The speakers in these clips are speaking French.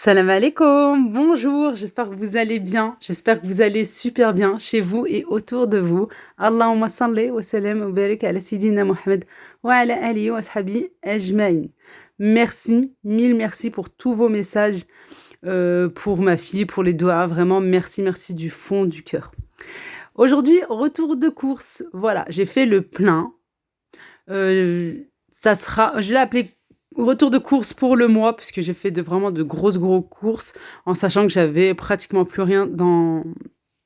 Salam alaikum, bonjour, j'espère que vous allez bien, j'espère que vous allez super bien chez vous et autour de vous. Allahumma salli wa sallam wa barik ala Sayyidina Muhammad wa ala alihi wa ashabi ajma'in. Merci, mille merci pour tous vos messages, pour ma fille, pour les doigts, vraiment merci du fond du cœur. Aujourd'hui, retour de course, voilà, j'ai fait le plein. Je l'ai appelé retour de course pour le mois, puisque j'ai fait vraiment de grosses courses, en sachant que j'avais pratiquement plus rien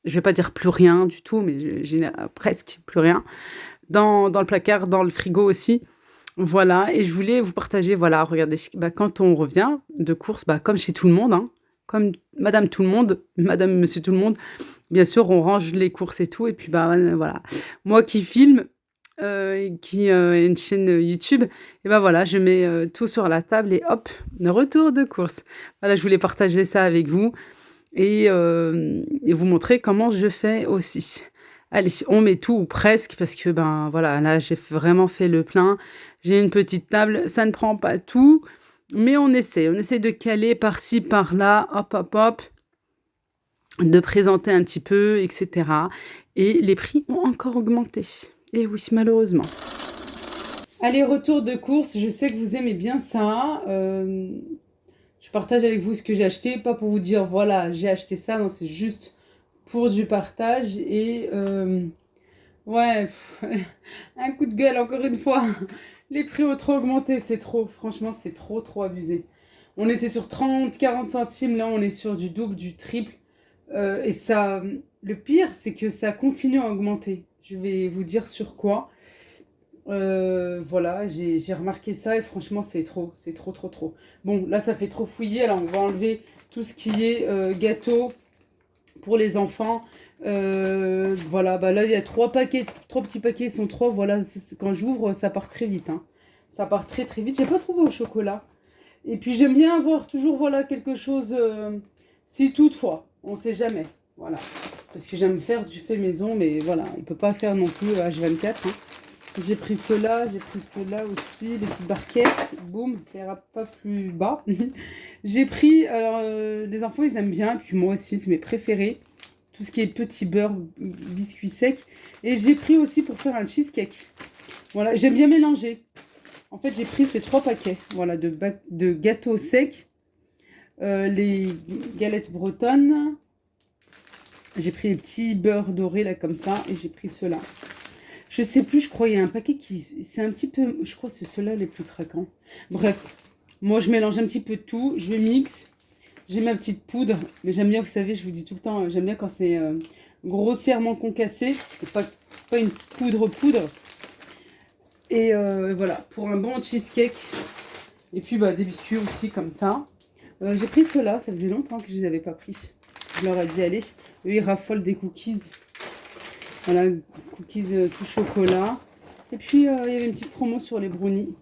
je vais pas dire plus rien du tout, mais j'ai presque plus rien dans le placard, dans le frigo aussi. Voilà, et je voulais vous partager, voilà, regardez, quand on revient de course, comme chez tout le monde, hein, comme madame tout le monde, madame, monsieur tout le monde, bien sûr, on range les courses et tout, et puis voilà. Moi qui filme, qui a une chaîne YouTube, et voilà, je mets tout sur la table et hop, retour de course. Voilà, je voulais partager ça avec vous et vous montrer comment je fais aussi. Allez, on met tout ou presque parce que voilà, là j'ai vraiment fait le plein. J'ai une petite table, ça ne prend pas tout, mais on essaie de caler par-ci par-là, hop, de présenter un petit peu, etc. Et les prix ont encore augmenté. Et oui, malheureusement. Allez, retour de course, je sais que vous aimez bien ça. Je partage avec vous ce que j'ai acheté, pas pour vous dire, voilà, j'ai acheté ça, non, c'est juste pour du partage. Et ouais, un coup de gueule, encore une fois. Les prix ont trop augmenté, c'est trop, franchement, c'est trop abusé. On était sur 30, 40 centimes, là on est sur du double, du triple. Et ça, le pire, c'est que ça continue à augmenter. Je vais vous dire sur quoi. Voilà, j'ai remarqué ça et franchement, c'est trop. Bon, là, ça fait trop fouiller. Alors, on va enlever tout ce qui est gâteau pour les enfants. Voilà, là, il y a trois petits paquets, ils sont trois. Voilà, quand j'ouvre, ça part très vite. Hein. Ça part très vite. J'ai pas trouvé au chocolat. Et puis, j'aime bien avoir toujours, voilà, quelque chose, si toutefois, on sait jamais. Voilà. Parce que j'aime faire du fait maison, mais voilà, on peut pas faire non plus H24. Hein. J'ai pris cela aussi, les petites barquettes, boum, ça ira pas plus bas. J'ai pris, alors, des enfants, ils aiment bien, puis moi aussi, c'est mes préférés. Tout ce qui est petit beurre, biscuits secs. Et j'ai pris aussi pour faire un cheesecake. Voilà, j'aime bien mélanger. En fait, j'ai pris ces 3 paquets, voilà, de gâteaux secs. Les galettes bretonnes. J'ai pris les petits beurres dorés, là, comme ça, et j'ai pris ceux-là. Je sais plus, je crois, il y a un paquet qui... C'est un petit peu... Je crois que c'est ceux-là les plus craquants. Bref, moi, je mélange un petit peu de tout. Je mixe. J'ai ma petite poudre. Mais j'aime bien, vous savez, je vous dis tout le temps, j'aime bien quand c'est grossièrement concassé. C'est pas une poudre. Et voilà, pour un bon cheesecake. Et puis, des biscuits aussi, comme ça. J'ai pris ceux-là. Ça faisait longtemps que je les avais pas pris. Je leur ai dit, allez. Eux, ils raffolent des cookies. Voilà, cookies tout chocolat. Et puis, il y avait une petite promo sur les brownies.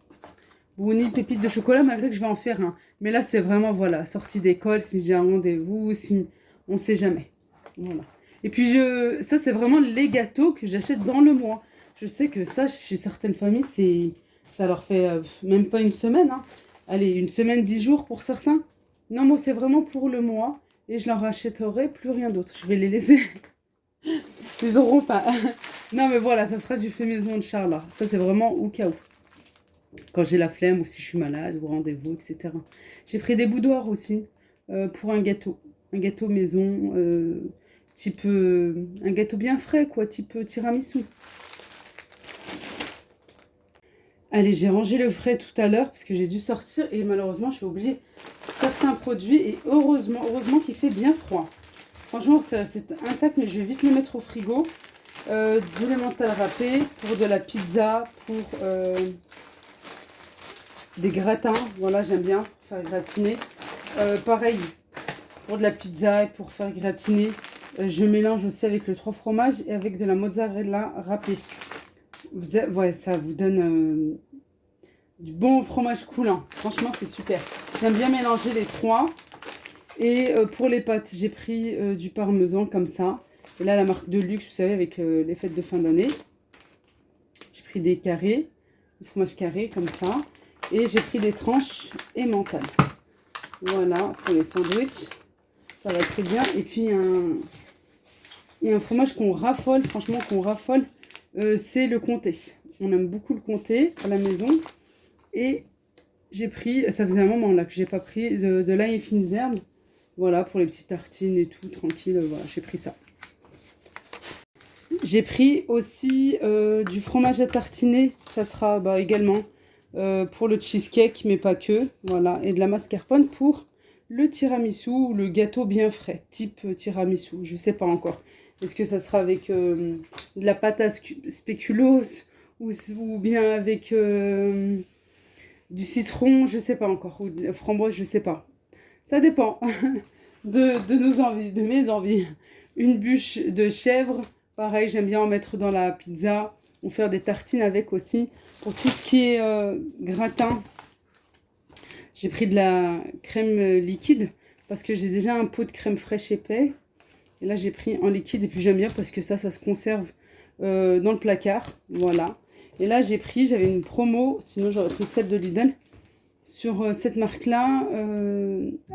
Brownies pépites de chocolat, malgré que je vais en faire un. Mais là, c'est vraiment, voilà, sortie d'école, si j'ai un rendez-vous, si... On sait jamais. Voilà. Et puis, ça, c'est vraiment les gâteaux que j'achète dans le mois. Je sais que ça, chez certaines familles, ça leur fait même pas une semaine. Hein. Allez, une semaine, 10 jours pour certains. Non, moi, c'est vraiment pour le mois. Et je leur achèterai plus rien d'autre. Je vais les laisser... Ils auront faim. Non, mais voilà, ça sera du fait maison de Charla. Ça, c'est vraiment au cas où. Quand j'ai la flemme ou si je suis malade ou rendez-vous, etc. J'ai pris des boudoirs aussi pour un gâteau. Un gâteau maison, type... un gâteau bien frais, quoi, type tiramisu. Allez, j'ai rangé le frais tout à l'heure parce que j'ai dû sortir et malheureusement, je suis obligée certains produits. Et heureusement qu'il fait bien froid. Franchement, c'est intact, mais je vais vite le mettre au frigo. De l'emmental râpé, pour de la pizza, pour des gratins. Voilà, j'aime bien faire gratiner. Pareil, pour de la pizza et pour faire gratiner, je mélange aussi avec le 3 fromages et avec de la mozzarella râpée. Ouais, ça vous donne du bon fromage coulant. Franchement, c'est super. J'aime bien mélanger les 3. Et pour les pâtes, j'ai pris du parmesan comme ça. Et là, la marque de luxe, vous savez, avec les fêtes de fin d'année. J'ai pris des carrés, du fromage carré comme ça. Et j'ai pris des tranches emmental. Voilà, pour les sandwichs. Ça va très bien. Et puis, il y a un fromage qu'on raffole, franchement, qu'on raffole. C'est le comté. On aime beaucoup le comté à la maison. Et j'ai pris, ça faisait un moment là que j'ai pas pris, de l'ail et fines herbes. Voilà, pour les petites tartines et tout, tranquille. Voilà, j'ai pris ça. J'ai pris aussi du fromage à tartiner. Ça sera également pour le cheesecake, mais pas que. Voilà, et de la mascarpone pour le tiramisu ou le gâteau bien frais, type tiramisu. Je sais pas encore. Est-ce que ça sera avec de la pâte à spéculoos ou bien avec du citron, je sais pas encore. Ou de la framboise, je sais pas. Ça dépend de nos envies, de mes envies. Une bûche de chèvre. Pareil, j'aime bien en mettre dans la pizza ou faire des tartines avec aussi. Pour tout ce qui est gratin, j'ai pris de la crème liquide parce que j'ai déjà un pot de crème fraîche épais. Et là, j'ai pris en liquide et puis j'aime bien parce que ça se conserve dans le placard. Voilà. Et là, j'avais une promo, sinon j'aurais pris celle de Lidl, sur cette marque-là,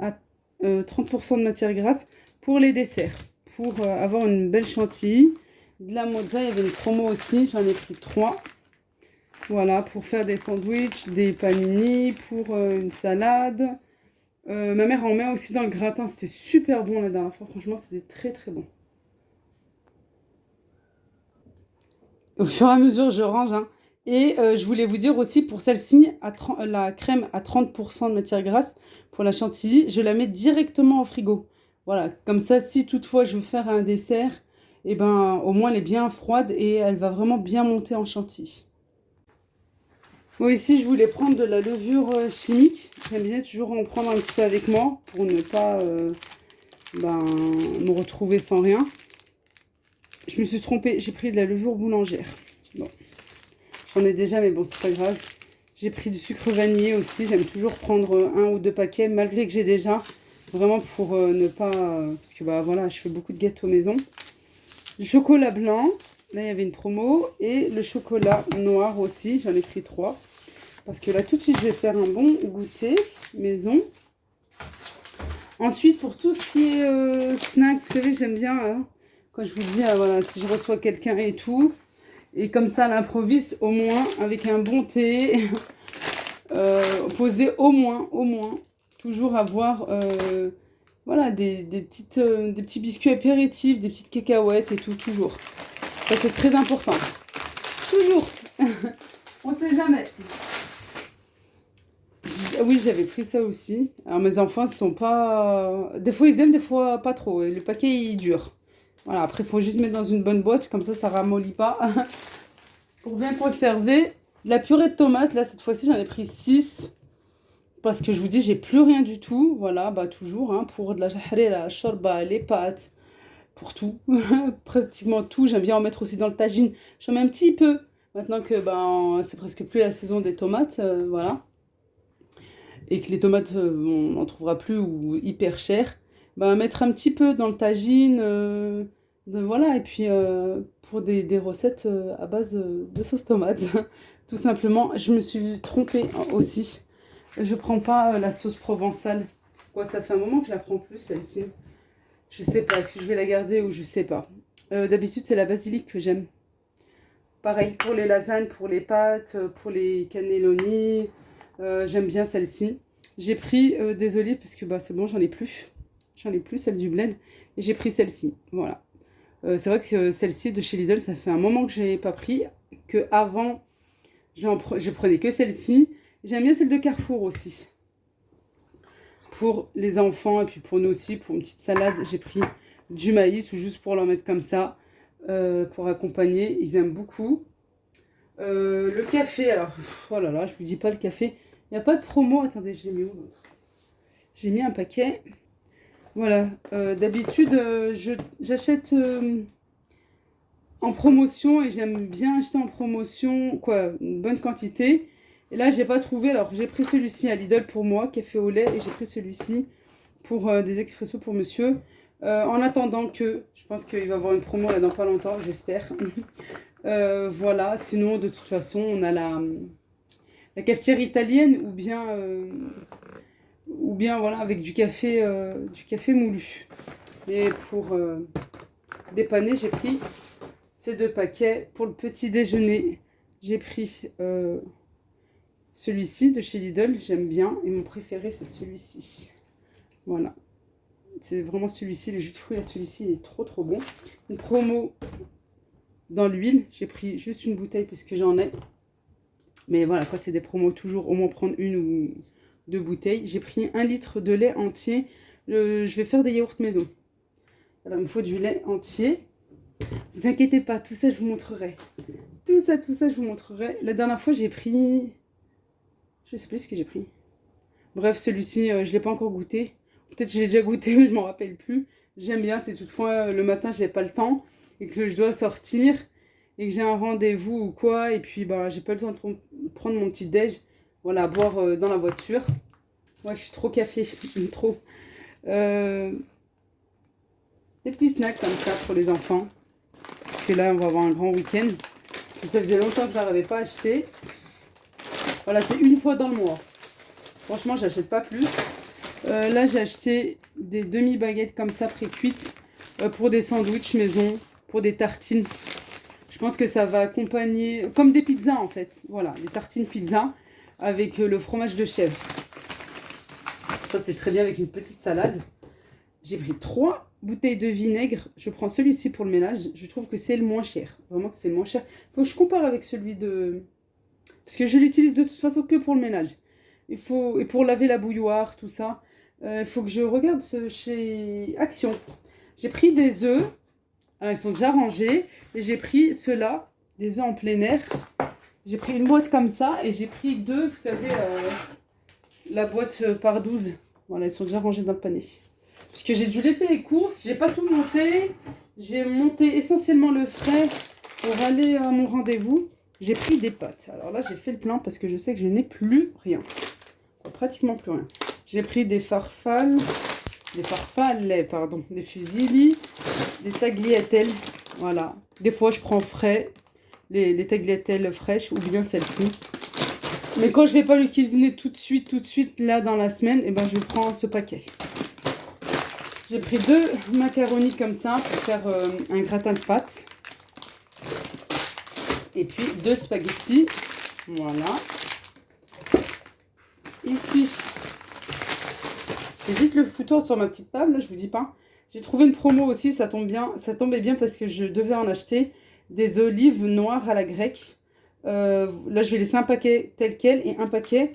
à 30% de matière grasse pour les desserts. Pour avoir une belle chantilly. De la mozza, il y avait une promo aussi, j'en ai pris 3. Voilà, pour faire des sandwichs, des panini, pour une salade. Ma mère en met aussi dans le gratin, c'était super bon la dernière fois, franchement c'était très très bon. Au fur et à mesure, je range, hein. Et je voulais vous dire aussi, pour celle-ci, la crème à 30% de matière grasse, pour la chantilly, je la mets directement au frigo. Voilà, comme ça, si toutefois je veux faire un dessert, et ben au moins elle est bien froide et elle va vraiment bien monter en chantilly. Moi ici, je voulais prendre de la levure chimique. J'aime bien toujours en prendre un petit peu avec moi pour ne pas me retrouver sans rien. Je me suis trompée, j'ai pris de la levure boulangère. Bon, j'en ai déjà, mais bon, c'est pas grave. J'ai pris du sucre vanillé aussi. J'aime toujours prendre 1 ou 2 paquets, malgré que j'ai déjà. Vraiment pour ne pas... parce que voilà, je fais beaucoup de gâteaux maison. Du chocolat blanc. Là, il y avait une promo. Et le chocolat noir aussi. J'en ai pris 3. Parce que là, tout de suite, je vais faire un bon goûter maison. Ensuite, pour tout ce qui est snack, vous savez, j'aime bien... quand je vous dis, voilà, si je reçois quelqu'un et tout... Et comme ça, à l'improviste, au moins, avec un bon thé, poser au moins, toujours avoir voilà, des petits biscuits apéritifs, des petites cacahuètes et tout, toujours. Ça, c'est très important. Toujours. On sait jamais. Oui, j'avais pris ça aussi. Alors, mes enfants, ils sont pas... Des fois, ils aiment, des fois, pas trop. Et le paquet, il dure. Voilà, après, il faut juste mettre dans une bonne boîte, comme ça ramollit pas. Pour bien conserver. De la purée de tomates, là, cette fois-ci, j'en ai pris 6. Parce que je vous dis, j'ai plus rien du tout. Voilà, toujours, hein, pour de la harira, la shorba, les pâtes, pour tout. Pratiquement tout. J'aime bien en mettre aussi dans le tagine. J'en mets un petit peu. Maintenant que c'est presque plus la saison des tomates, voilà. Et que les tomates, on n'en trouvera plus ou hyper cher. Mettre un petit peu dans le tagine. Voilà, et puis pour des recettes à base de sauce tomate. Tout simplement, je me suis trompée aussi. Je prends pas la sauce provençale. Quoi, ça fait un moment que je la prends plus, celle-ci. Je sais pas, est-ce que je vais la garder ou je sais pas. D'habitude, c'est la basilic que j'aime. Pareil pour les lasagnes, pour les pâtes, pour les cannelloni. J'aime bien celle-ci. J'ai pris des olives parce que c'est bon, j'en ai plus. J'en ai plus, celle du bled. Et j'ai pris celle-ci, voilà. C'est vrai que celle-ci de chez Lidl, ça fait un moment que je n'ai pas pris. Que avant, je prenais que celle-ci. J'aime bien celle de Carrefour aussi. Pour les enfants et puis pour nous aussi, pour une petite salade, j'ai pris du maïs ou juste pour leur mettre comme ça, pour accompagner. Ils aiment beaucoup. Le café, alors, oh là là, je vous dis pas le café. Il n'y a pas de promo. Attendez, je l'ai mis où l'autre? J'ai mis un paquet. Voilà, d'habitude, j'achète en promotion et j'aime bien acheter en promotion, quoi, une bonne quantité. Et là, j'ai pas trouvé, alors j'ai pris celui-ci à Lidl pour moi, café au lait, et j'ai pris celui-ci pour des expressos pour monsieur. En attendant que, je pense qu'il va y avoir une promo là dans pas longtemps, j'espère. Voilà, sinon, de toute façon, on a la cafetière italienne ou bien ou bien voilà avec du café moulu. Et pour dépanner, j'ai pris ces 2 paquets. Pour le petit déjeuner, j'ai pris celui-ci de chez Lidl, j'aime bien. Et mon préféré, c'est celui-ci. Voilà. C'est vraiment celui-ci, les jus de fruits, là, celui-ci, il est trop trop bon. Une promo dans l'huile, j'ai pris juste une bouteille parce que j'en ai. Mais voilà, quand il y a des promos, toujours au moins prendre 1 ou 2 bouteilles. J'ai pris 1 litre de lait entier. Je vais faire des yaourts maison. Alors, il me faut du lait entier. Vous inquiétez pas, tout ça, je vous montrerai. Tout ça, je vous montrerai. La dernière fois, j'ai pris... Je sais plus ce que j'ai pris. Bref, celui-ci, je ne l'ai pas encore goûté. Peut-être que je l'ai déjà goûté, mais je ne m'en rappelle plus. J'aime bien, c'est toutefois le matin, je n'ai pas le temps. Et que je dois sortir. Et que j'ai un rendez-vous ou quoi. Et puis, bah, j'ai pas le temps de prendre mon petit déj. Voilà, boire dans la voiture. Moi, je suis trop café. Trop. Des petits snacks comme ça pour les enfants. Parce que là, on va avoir un grand week-end. Ça faisait longtemps que je ne l'avais pas acheté. Voilà, c'est 1 fois dans le mois. Franchement, j'achète pas plus. Là, j'ai acheté des demi-baguettes comme ça, pré-cuites, pour des sandwichs maison, pour des tartines. Je pense que ça va accompagner, comme des pizzas en fait. Voilà, des tartines pizza avec le fromage de chèvre. Ça, c'est très bien avec une petite salade. J'ai pris 3 bouteilles de vinaigre. Je prends celui-ci pour le ménage. Je trouve que c'est le moins cher. Vraiment que c'est le moins cher. Il faut que je compare avec celui de... Parce que je l'utilise de toute façon que pour le ménage. Et pour laver la bouilloire, tout ça. Il faut que je regarde chez Action. J'ai pris des œufs. Ils sont déjà rangés. Et j'ai pris ceux-là, des œufs en plein air. J'ai pris une boîte comme ça. Et j'ai pris 2, vous savez, la boîte par 12. Voilà, ils sont déjà rangés dans le panier. Parce que j'ai dû laisser les courses. J'ai pas tout monté. J'ai monté essentiellement le frais pour aller à mon rendez-vous. J'ai pris des pâtes. Alors là, j'ai fait le plein parce que je sais que je n'ai plus rien. Pratiquement plus rien. J'ai pris des farfales, pardon, des fusilli, des tagliatelles. Voilà. Des fois, je prends frais, les tagliatelles fraîches ou bien celles-ci. Mais quand je vais pas le cuisiner tout de suite, là, dans la semaine, et ben, je prends ce paquet. J'ai pris 2 macaronis comme ça pour faire un gratin de pâtes. Et puis 2 spaghettis. Voilà. Ici, j'ai vite le foutoir sur ma petite table, là, je vous dis pas. J'ai trouvé une promo aussi, ça tombe bien, ça tombait bien parce que je devais en acheter des olives noires à la grecque. Là, je vais laisser un paquet tel quel et un paquet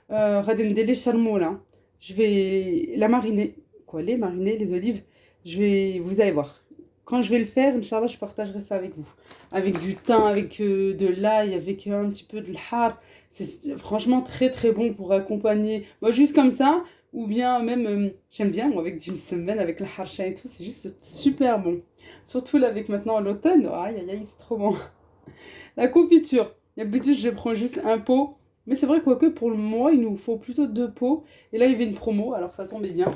Radendele Chalmo, là. Je vais la mariner. Quoi, les mariner, les olives. Vous allez voir. Quand je vais le faire, Inch'Allah, je partagerai ça avec vous. Avec du thym, avec de l'ail, avec un petit peu de l'har. C'est franchement très très bon pour accompagner. Moi, juste comme ça, ou bien même, j'aime bien, moi, avec du msemen, avec la harcha et tout, c'est juste super bon. Surtout là, avec maintenant l'automne, aïe aïe aïe, c'est trop bon. La confiture, d'habitude, je prends juste un pot. Mais c'est vrai que pour le mois, il nous faut plutôt 2 pots. Et là, il y avait une promo, alors ça tombait bien.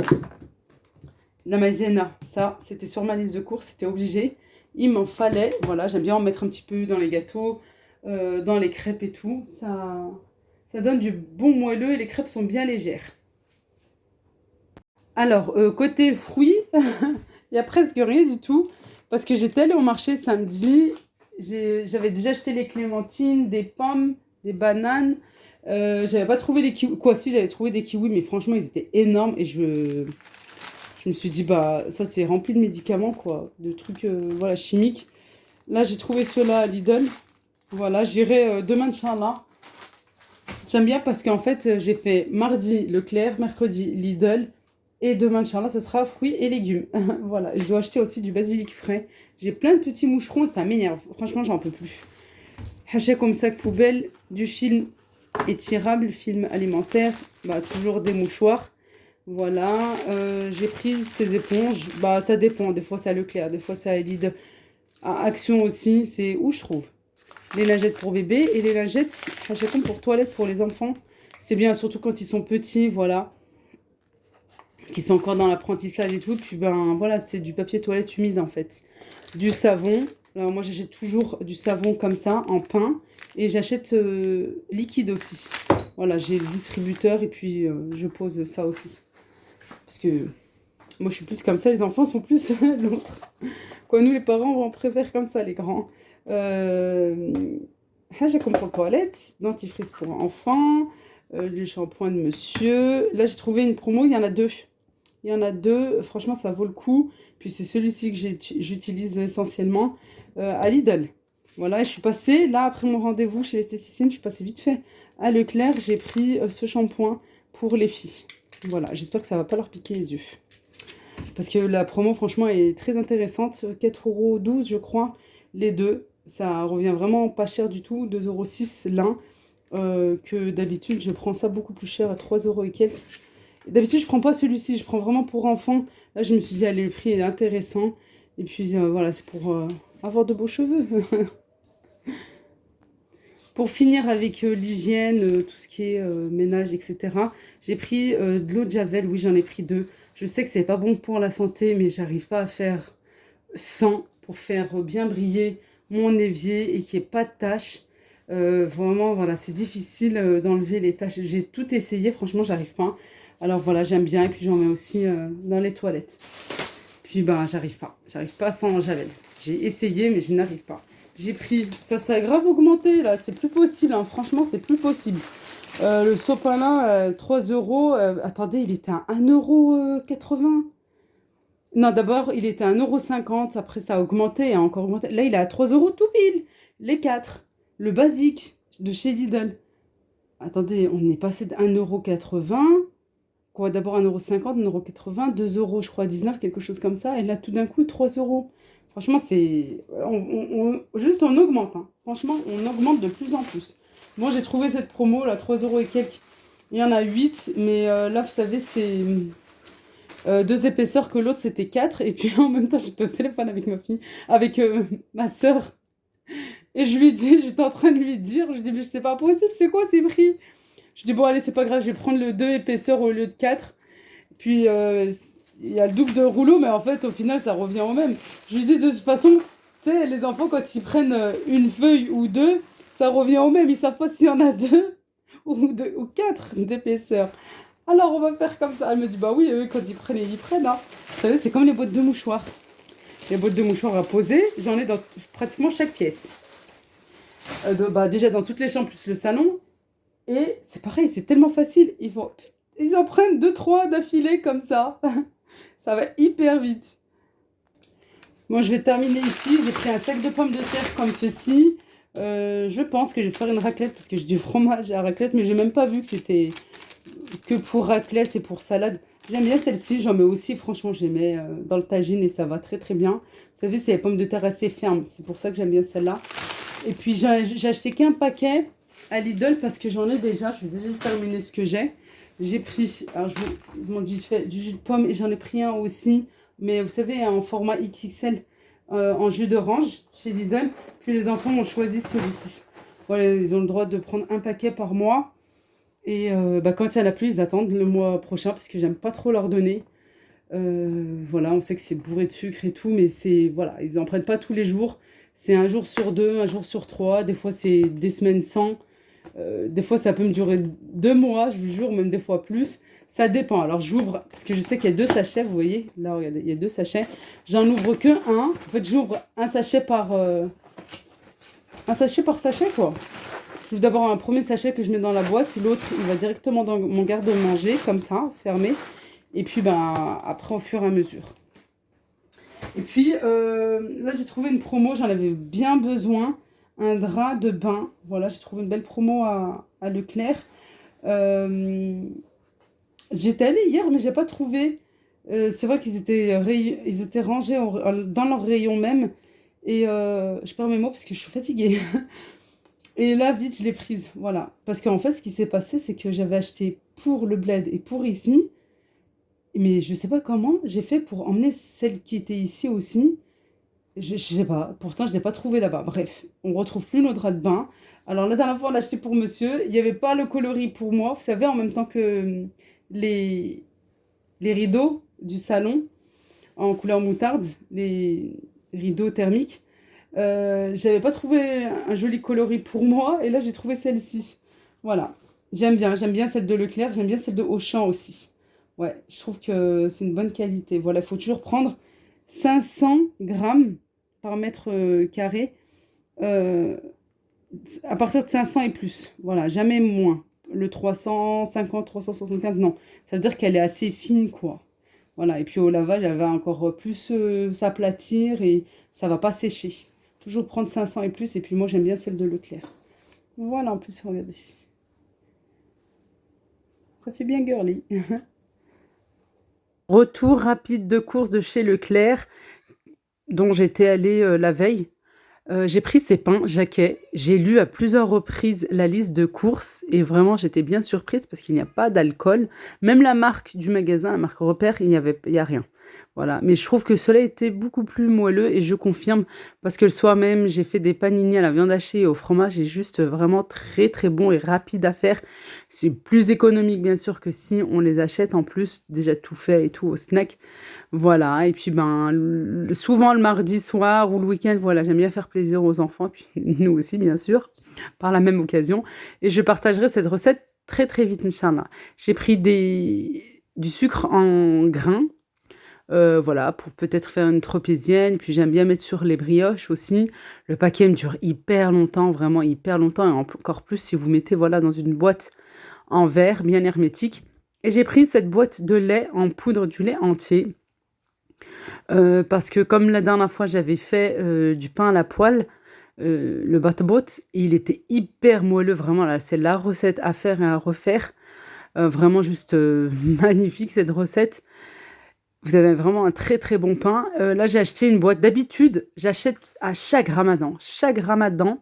La maïzena, ça, c'était sur ma liste de courses, c'était obligé. Il m'en fallait, voilà, j'aime bien en mettre un petit peu dans les gâteaux, dans les crêpes et tout. Ça donne du bon moelleux et les crêpes sont bien légères. Alors, côté fruits, il n'y a presque rien du tout. Parce que j'étais allée au marché samedi, j'avais déjà acheté les clémentines, des pommes, des bananes. J'avais pas trouvé les kiwis. Quoi, si, j'avais trouvé des kiwis, mais franchement, ils étaient énormes et je me suis dit, bah, ça c'est rempli de médicaments, quoi, de trucs, voilà, chimiques. Là, j'ai trouvé ceux-là à Lidl. Voilà, j'irai demain, Inch'Allah. J'aime bien parce qu'en fait, j'ai fait mardi Leclerc, mercredi Lidl. Et demain, Inch'Allah, ça sera fruits et légumes. Voilà, et je dois acheter aussi du basilic frais. J'ai plein de petits moucherons et ça m'énerve. Franchement, j'en peux plus. Haché comme sac poubelle, du film étirable, film alimentaire. Bah, toujours des mouchoirs. Voilà, j'ai pris ces éponges. Bah, ça dépend. Des fois, c'est à Leclerc, des fois, c'est à Lidl. À Action aussi, c'est où je trouve. Les lingettes pour bébé et les lingettes, comme pour toilette pour les enfants. C'est bien, surtout quand ils sont petits, voilà. Qui sont encore dans l'apprentissage et tout. Puis, ben, voilà, c'est du papier toilette humide, en fait. Du savon. Alors, moi, j'achète toujours du savon comme ça, en pain. Et j'achète liquide aussi. Voilà, j'ai le distributeur et puis je pose ça aussi. Parce que moi, je suis plus comme ça, les enfants sont plus l'autre. Quoi, nous, les parents, on préfère comme ça, les grands. Haja comme pour le toilette, dentifrice pour enfants, du shampoing de monsieur. Là, j'ai trouvé une promo, il y en a deux. Il y en a deux, franchement, ça vaut le coup. Puis c'est celui-ci que j'utilise essentiellement à Lidl. Voilà, et je suis passée, là, après mon rendez-vous chez l'esthéticienne, je suis passée vite fait à Leclerc. J'ai pris ce shampoing pour les filles. Voilà, j'espère que ça va pas leur piquer les yeux. Parce que la promo, franchement, est très intéressante. 4,12 € je crois, les deux. Ça revient vraiment pas cher du tout. 2,06 € l'un. Que d'habitude, je prends ça beaucoup plus cher, à 3 € et quelques. D'habitude, je prends pas celui-ci. Je prends vraiment pour enfants. Là, je me suis dit, allez, le prix est intéressant. Et puis, voilà, c'est pour avoir de beaux cheveux. Pour finir avec l'hygiène, tout ce qui est ménage, etc. J'ai pris de l'eau de Javel. Oui, j'en ai pris deux. Je sais que c'est pas bon pour la santé, mais j'arrive pas à faire sans pour faire bien briller mon évier et qu'il n'y ait pas de taches. Vraiment, voilà, c'est difficile d'enlever les taches. J'ai tout essayé, franchement, j'arrive pas. Alors voilà, j'aime bien. Et puis j'en mets aussi dans les toilettes. Puis bah, j'arrive pas. J'arrive pas sans Javel. J'ai essayé, mais je n'arrive pas. J'ai pris, ça a grave augmenté là, c'est plus possible, hein. Franchement, c'est plus possible. Le sopalin, 3 €. Attendez, il était à 1,80 €. Non, d'abord, il était à 1,50 €. Après, ça a augmenté et a encore augmenté. Là, il est à 3 € tout pile. Les 4. Le basique de chez Lidl. Attendez, on est passé de 1,80 €. Quoi, d'abord 1,50 €, 1,80 €, 2 € je crois, 19, quelque chose comme ça. Et là, tout d'un coup, 3 €. Franchement, c'est... Juste, on augmente. Hein. Franchement, on augmente de plus en plus. Moi, j'ai trouvé cette promo, là, 3 € et quelques. Il y en a 8, mais là, vous savez, c'est 2 épaisseurs que l'autre, c'était 4. Et puis, en même temps, j'étais au téléphone avec ma fille, avec ma soeur. Et je lui dis, j'étais en train de lui dire, je dis, mais c'est pas possible, c'est quoi ces prix? Je dis, bon, allez, c'est pas grave, je vais prendre le 2 épaisseurs au lieu de 4. Puis, il y a le double de rouleau, mais en fait, au final, ça revient au même. Je lui dis, de toute façon, tu sais, les enfants, quand ils prennent une feuille ou deux, ça revient au même. Ils savent pas s'il y en a deux ou quatre d'épaisseur. Alors, on va faire comme ça. Elle me dit, bah oui, eux, quand ils prennent. Hein. Vous savez, c'est comme les boîtes de mouchoirs. Les boîtes de mouchoirs à poser, j'en ai dans pratiquement chaque pièce. Déjà dans toutes les chambres, plus le salon. Et c'est pareil, c'est tellement facile. Ils en prennent 2-3 d'affilée comme ça. Ça va hyper vite. Bon, je vais terminer ici. J'ai pris un sac de pommes de terre comme ceci. Je pense que je vais faire une raclette parce que j'ai du fromage à raclette. Mais j'ai même pas vu que c'était que pour raclette et pour salade. J'aime bien celle-ci. J'en mets aussi, franchement, je les mets dans le tagine et ça va très très bien. Vous savez, c'est les pommes de terre assez fermes. C'est pour ça que j'aime bien celle-là. Et puis, j'ai acheté qu'un paquet à Lidl parce que j'en ai déjà. Je vais déjà terminer ce que j'ai. J'ai pris, alors je vous demande du jus de pomme et j'en ai pris un aussi. Mais vous savez, en format XXL, en jus d'orange chez Lidl. Puis les enfants ont choisi celui-ci. Voilà, ils ont le droit de prendre un paquet par mois. Et quand il n'y en a plus, ils attendent le mois prochain parce que j'aime pas trop leur donner. Voilà, on sait que c'est bourré de sucre et tout, mais c'est voilà, ils en prennent pas tous les jours. C'est un jour sur deux, un jour sur trois. Des fois, c'est des semaines sans. Des fois, ça peut me durer 2 mois, je vous jure, même des fois plus. Ça dépend. Alors, j'ouvre, parce que je sais qu'il y a 2 sachets, vous voyez. Là, regardez, il y a 2 sachets. J'en ouvre que un. En fait, j'ouvre un sachet par sachet, quoi. J'ouvre d'abord un premier sachet que je mets dans la boîte. L'autre, il va directement dans mon garde-manger, comme ça, fermé. Et puis, après, au fur et à mesure. Et puis, là, j'ai trouvé une promo. J'en avais bien besoin. Un drap de bain. Voilà, j'ai trouvé une belle promo à Leclerc. J'étais allée hier, mais j'ai pas trouvé. C'est vrai qu'ils étaient rangés dans leur rayon même. Et je perds mes mots parce que je suis fatiguée. Et là, vite, je l'ai prise. Voilà. Parce qu'en fait, ce qui s'est passé, c'est que j'avais acheté pour le bled et pour ici. Mais je sais pas comment j'ai fait pour emmener celle qui était ici aussi. Je sais pas, pourtant je ne l'ai pas trouvé là-bas. Bref, on retrouve plus nos draps de bain. Alors la dernière fois, on l'a acheté pour monsieur. Il n'y avait pas le coloris pour moi. Vous savez, en même temps que les rideaux du salon en couleur moutarde, les rideaux thermiques. J'avais pas trouvé un joli coloris pour moi. Et là, j'ai trouvé celle-ci. Voilà. J'aime bien celle de Leclerc, j'aime bien celle de Auchan aussi. Ouais, je trouve que c'est une bonne qualité. Voilà, il faut toujours prendre 500 grammes par mètre carré. euh, à partir de 500 et plus. Voilà, jamais moins. Le 350, 375, non. Ça veut dire qu'elle est assez fine, quoi. Voilà, et puis au lavage, elle va encore plus s'aplatir et ça va pas sécher. Toujours prendre 500 et plus, et puis moi j'aime bien celle de Leclerc. Voilà, en plus, regardez. Ça fait bien girly. Retour rapide de course de chez Leclerc, dont j'étais allée la veille. J'ai pris ces pains Jacquet. J'ai lu à plusieurs reprises la liste de courses et vraiment j'étais bien surprise parce qu'il n'y a pas d'alcool. Même la marque du magasin, la marque Repère, il y a rien. Voilà. Mais je trouve que cela était beaucoup plus moelleux et je confirme parce que le soir même, j'ai fait des panini à la viande hachée et au fromage et juste vraiment très très bon et rapide à faire. C'est plus économique bien sûr que si on les achète en plus, déjà tout fait et tout au snack. Voilà, et puis ben, souvent le mardi soir ou le week-end, voilà, j'aime bien faire plaisir aux enfants, et puis nous aussi, bien sûr, par la même occasion. Et je partagerai cette recette très très vite, Inch'Allah. J'ai pris du sucre en grains, voilà, pour peut-être faire une tropézienne, puis j'aime bien mettre sur les brioches aussi. Le paquet me dure hyper longtemps, vraiment hyper longtemps, et encore plus si vous mettez, voilà, dans une boîte en verre, bien hermétique. Et j'ai pris cette boîte de lait en poudre, du lait entier. Parce que comme la dernière fois j'avais fait du pain à la poêle, le bot, il était hyper moelleux, vraiment là, c'est la recette à faire et à refaire. Vraiment juste magnifique cette recette. Vous avez vraiment un très très bon pain. Là j'ai acheté une boîte. D'habitude, j'achète à chaque ramadan. Chaque ramadan,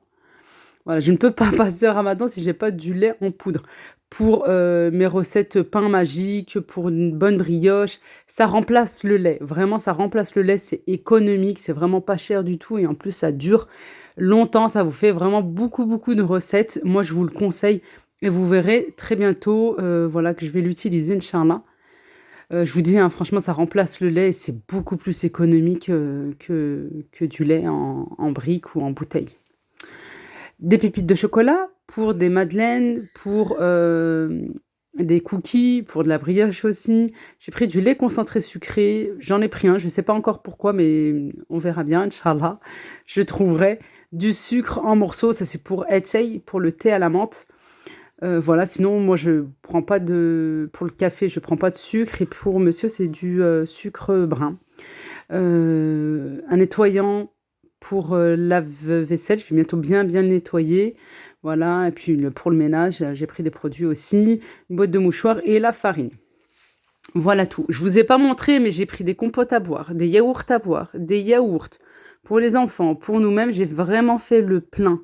voilà, je ne peux pas passer un ramadan si j'ai pas du lait en poudre. Pour mes recettes pain magique, pour une bonne brioche, ça remplace le lait. Vraiment, ça remplace le lait. C'est économique, c'est vraiment pas cher du tout. Et en plus, ça dure longtemps. Ça vous fait vraiment beaucoup, beaucoup de recettes. Moi, je vous le conseille. Et vous verrez très bientôt voilà, que je vais l'utiliser, Inch'Allah. Je vous dis, hein, franchement, ça remplace le lait. Et c'est beaucoup plus économique que du lait en brique ou en bouteille. Des pépites de chocolat pour des madeleines, pour des cookies, pour de la brioche aussi. J'ai pris du lait concentré sucré. J'en ai pris un, je ne sais pas encore pourquoi, mais on verra bien, Inch'Allah. Je trouverai du sucre en morceaux. Ça, c'est pour Etsy, pour le thé à la menthe. Voilà, sinon, moi, je prends pas de... Pour le café, je prends pas de sucre. Et pour monsieur, c'est du sucre brun. Un nettoyant pour lave-vaisselle, je vais bientôt bien bien le nettoyer. Voilà, et puis pour le ménage, j'ai pris des produits aussi, une boîte de mouchoirs et la farine. Voilà tout. Je vous ai pas montré, mais j'ai pris des compotes à boire, des yaourts à boire, des yaourts pour les enfants, pour nous-mêmes. J'ai vraiment fait le plein.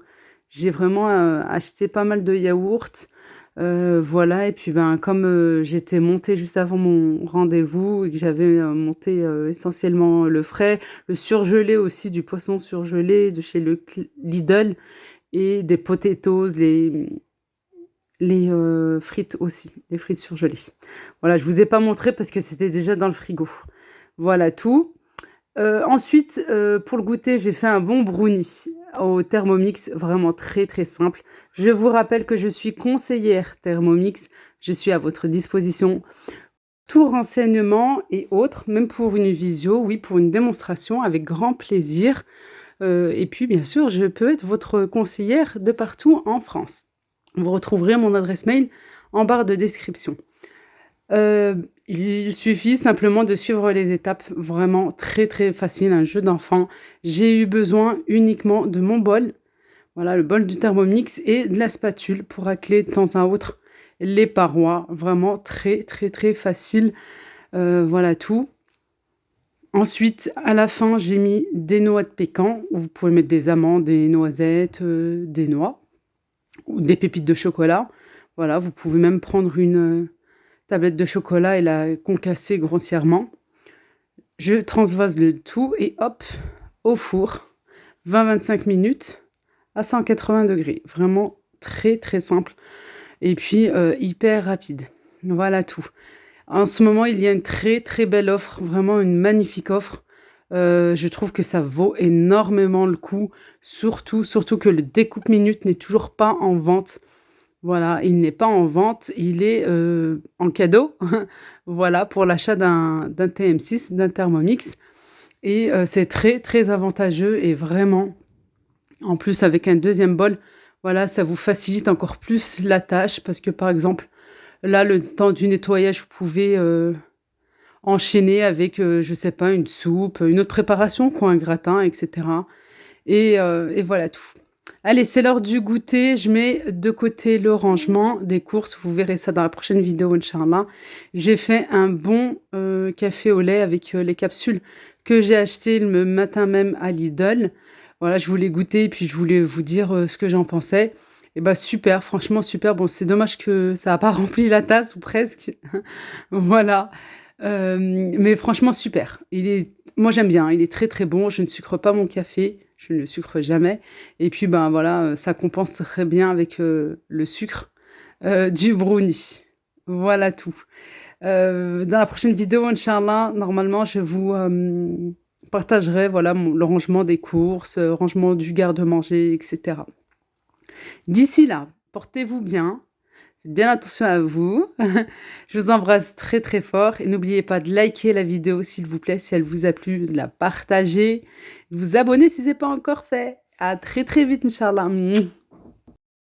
J'ai vraiment acheté pas mal de yaourts. Voilà, et puis ben, comme j'étais montée juste avant mon rendez-vous et que j'avais monté essentiellement le frais, le surgelé aussi, du poisson surgelé de chez le Lidl et des potatoes, les frites aussi, les frites surgelées. Voilà, je vous ai pas montré parce que c'était déjà dans le frigo. Voilà tout. Ensuite, pour le goûter, j'ai fait un bon brownie au Thermomix, vraiment très très simple. Je vous rappelle que je suis conseillère Thermomix, je suis à votre disposition. Tout renseignement et autres, même pour une visio, oui, pour une démonstration, avec grand plaisir. Et puis, bien sûr, je peux être votre conseillère de partout en France. Vous retrouverez mon adresse mail en barre de description. Il suffit simplement de suivre les étapes, vraiment très très facile, un jeu d'enfant. J'ai eu besoin uniquement de mon bol, voilà le bol du Thermomix et de la spatule pour racler de temps à autre les parois, vraiment très très très facile, voilà tout. Ensuite, à la fin, j'ai mis des noix de pécan, vous pouvez mettre des amandes, des noisettes, des noix, ou des pépites de chocolat. Voilà, vous pouvez même prendre une tablette de chocolat et la concasser grossièrement. Je transvase le tout et hop, au four, 20-25 minutes à 180 degrés. Vraiment très très simple et puis hyper rapide. Voilà tout. En ce moment, il y a une très très belle offre, vraiment une magnifique offre. Je trouve que ça vaut énormément le coup, surtout que le découpe minute n'est toujours pas en vente. Voilà, il n'est pas en vente, il est en cadeau. Voilà, pour l'achat d'un TM6, d'un Thermomix. Et c'est très, très avantageux et vraiment, en plus avec un deuxième bol, voilà, ça vous facilite encore plus la tâche parce que par exemple, là, le temps du nettoyage, vous pouvez enchaîner avec, je sais pas, une soupe, une autre préparation, quoi, un gratin, etc. Et voilà tout. Allez, c'est l'heure du goûter. Je mets de côté le rangement des courses. Vous verrez ça dans la prochaine vidéo, Inch'Allah. J'ai fait un bon café au lait avec les capsules que j'ai achetées le matin même à Lidl. Voilà, je voulais goûter et puis je voulais vous dire ce que j'en pensais. Et bah super, franchement super. Bon, c'est dommage que ça n'a pas rempli la tasse ou presque. Voilà. Mais franchement super. Moi j'aime bien. Il est très très bon. Je ne sucre pas mon café. Je ne le sucre jamais. Et puis ben voilà, ça compense très bien avec le sucre du brownie. Voilà tout. Dans la prochaine vidéo, Inch'Allah, normalement, je vous partagerai voilà, le rangement des courses, rangement du garde-manger, etc. D'ici là, portez-vous bien. Faites bien attention à vous. Je vous embrasse très très fort. Et n'oubliez pas de liker la vidéo, s'il vous plaît, si elle vous a plu, de la partager, de vous abonner si ce n'est pas encore fait. À très très vite, Inch'Allah.